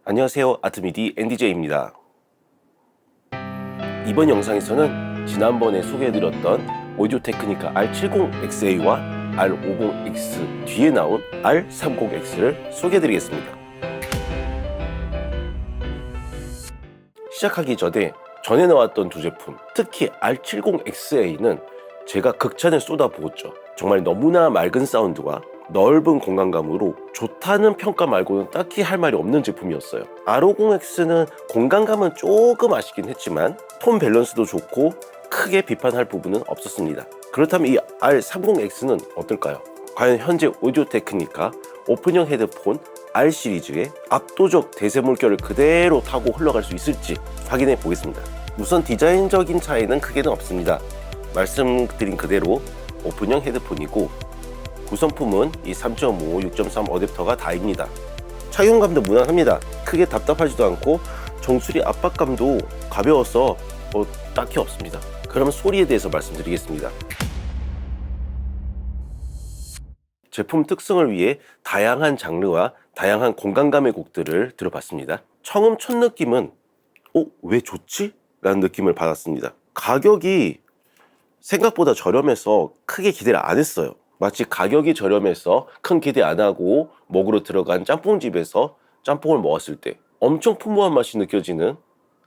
안녕하세요, 아트미디 NDJ입니다. 이번 영상에서는 지난번에 소개해드렸던 오디오 테크니카 R70XA와 R50X 뒤에 나온 R30X를 소개해드리겠습니다. 시작하기 전에 나왔던 두 제품, 특히 R70XA는 제가 극찬을 쏟아부었죠. 정말 너무나 맑은 사운드와 넓은 공간감으로 좋다는 평가 말고는 딱히 할 말이 없는 제품이었어요. R50X는 공간감은 조금 아쉽긴 했지만 톤 밸런스도 좋고 크게 비판할 부분은 없었습니다. 그렇다면 이 R30X는 어떨까요? 과연 현재 오디오 테크니카 오픈형 헤드폰 R 시리즈의 압도적 대세 물결을 그대로 타고 흘러갈 수 있을지 확인해 보겠습니다. 우선 디자인적인 차이는 크게는 없습니다. 말씀드린 그대로 오픈형 헤드폰이고 구성품은 이 3.5, 6.3 어댑터가 다입니다. 착용감도 무난합니다. 크게 답답하지도 않고 정수리 압박감도 가벼워서 딱히 없습니다. 그럼 소리에 대해서 말씀드리겠습니다. 제품 특성을 위해 다양한 장르와 다양한 공간감의 곡들을 들어봤습니다. 처음 첫 느낌은 왜 좋지? 라는 느낌을 받았습니다. 가격이 생각보다 저렴해서 크게 기대를 안 했어요. 마치 가격이 저렴해서 큰 기대 안 하고 먹으러 들어간 짬뽕집에서 짬뽕을 먹었을 때 엄청 풍부한 맛이 느껴지는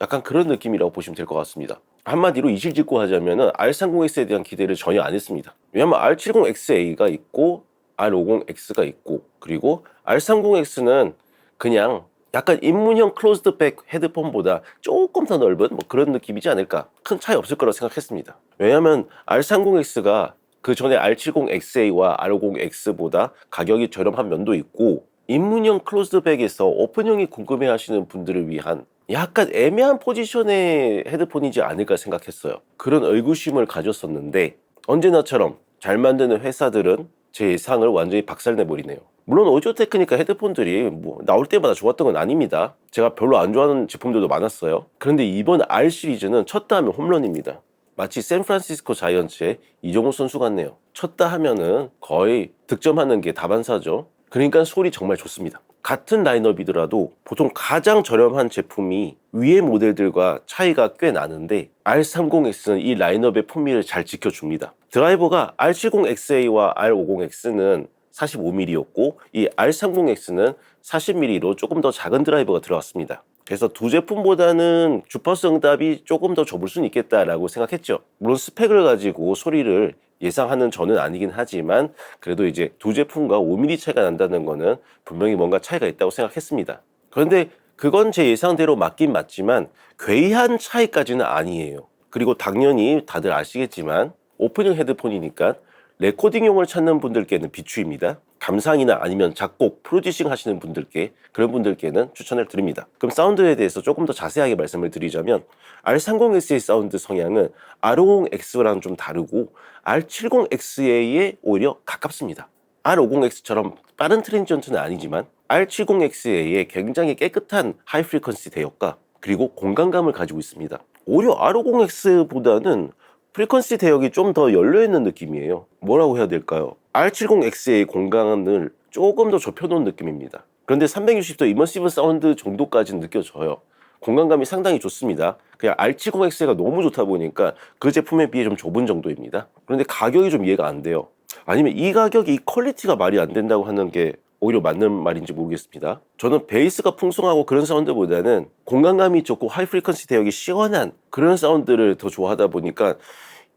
약간 그런 느낌이라고 보시면 될 것 같습니다. 한마디로 이실직고 하자면 R30X에 대한 기대를 전혀 안 했습니다. 왜냐면 R70XA가 있고 R50X가 있고 그리고 R30X는 그냥 약간 입문형 클로즈드백 헤드폰보다 조금 더 넓은 그런 느낌이지 않을까, 큰 차이 없을 거라고 생각했습니다. 왜냐면 R30X가 그 전에 R70XA와 R50X보다 가격이 저렴한 면도 있고 입문형 클로즈드백에서 오픈형이 궁금해 하시는 분들을 위한 약간 애매한 포지션의 헤드폰이지 않을까 생각했어요. 그런 의구심을 가졌었는데 언제나처럼 잘 만드는 회사들은 제 예상을 완전히 박살내버리네요. 물론 오디오 테크니카 헤드폰들이 나올 때마다 좋았던 건 아닙니다. 제가 별로 안 좋아하는 제품들도 많았어요. 그런데 이번 R 시리즈는 쳤다 하면 홈런입니다. 마치 샌프란시스코 자이언츠의 이정우 선수 같네요. 쳤다 하면은 거의 득점하는 게 다반사죠. 그러니까 소리 정말 좋습니다. 같은 라인업이더라도 보통 가장 저렴한 제품이 위의 모델들과 차이가 꽤 나는데 R30X는 이 라인업의 품위를 잘 지켜줍니다. 드라이버가 R70XA와 R50X는 45mm였고 이 R30X는 40mm로 조금 더 작은 드라이버가 들어갔습니다. 그래서 두 제품보다는 주파수 응답이 조금 더 좁을 수는 있겠다라고 생각했죠. 물론 스펙을 가지고 소리를 예상하는 저는 아니긴 하지만 그래도 이제 두 제품과 5mm 차이가 난다는 거는 분명히 뭔가 차이가 있다고 생각했습니다. 그런데 그건 제 예상대로 맞긴 맞지만 괴이한 차이까지는 아니에요. 그리고 당연히 다들 아시겠지만 오픈형 헤드폰이니까 레코딩용을 찾는 분들께는 비추입니다. 감상이나 아니면 작곡, 프로듀싱 하시는 분들께, 그런 분들께는 추천을 드립니다. 그럼 사운드에 대해서 조금 더 자세하게 말씀을 드리자면 R30X의 사운드 성향은 R50X랑 좀 다르고 R70XA에 오히려 가깝습니다. R50X처럼 빠른 트랜지언트는 아니지만 R70XA의 굉장히 깨끗한 하이 프리퀀시 대역과 그리고 공간감을 가지고 있습니다. 오히려 R50X보다는 프리퀀시 대역이 좀 더 열려있는 느낌이에요. 뭐라고 해야 될까요? R70X의 공간을 조금 더 좁혀놓은 느낌입니다. 그런데 360도 이머시브 사운드 정도까지는 느껴져요. 공간감이 상당히 좋습니다. 그냥 R70X가 너무 좋다 보니까 그 제품에 비해 좀 좁은 정도입니다. 그런데 가격이 좀 이해가 안 돼요. 아니면 이 가격이 이 퀄리티가 말이 안 된다고 하는 게 오히려 맞는 말인지 모르겠습니다. 저는 베이스가 풍성하고 그런 사운드보다는 공간감이 좋고 하이 프리퀀시 대역이 시원한 그런 사운드를 더 좋아하다 보니까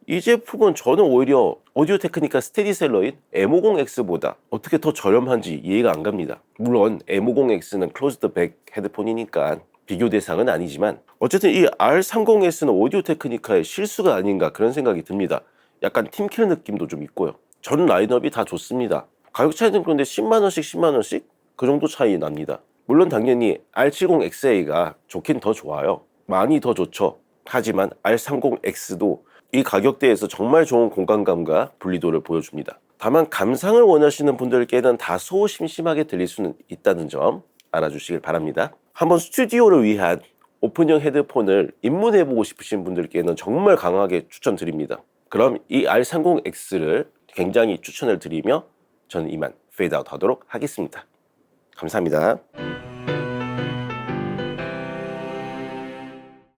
이 제품은 저는 오히려 오디오 테크니카 스테디셀러인 M50X보다 어떻게 더 저렴한지 이해가 안 갑니다. 물론 M50X는 클로즈드백 헤드폰이니까 비교 대상은 아니지만 어쨌든 이 R30S는 오디오 테크니카의 실수가 아닌가 그런 생각이 듭니다. 약간 팀킬 느낌도 좀 있고요. 전 라인업이 다 좋습니다. 가격 차이는 그런데 10만원씩 10만원씩 그 정도 차이 납니다. 물론 당연히 R70XA가 좋긴 더 좋아요. 많이 더 좋죠. 하지만 R30X도 이 가격대에서 정말 좋은 공간감과 분리도를 보여줍니다. 다만 감상을 원하시는 분들께는 다소 심심하게 들릴 수는 있다는 점 알아주시길 바랍니다. 한번 스튜디오를 위한 오픈형 헤드폰을 입문해보고 싶으신 분들께는 정말 강하게 추천드립니다. 그럼 이 R30X를 굉장히 추천을 드리며 저는 이만 페이드아웃 하도록 하겠습니다. 감사합니다.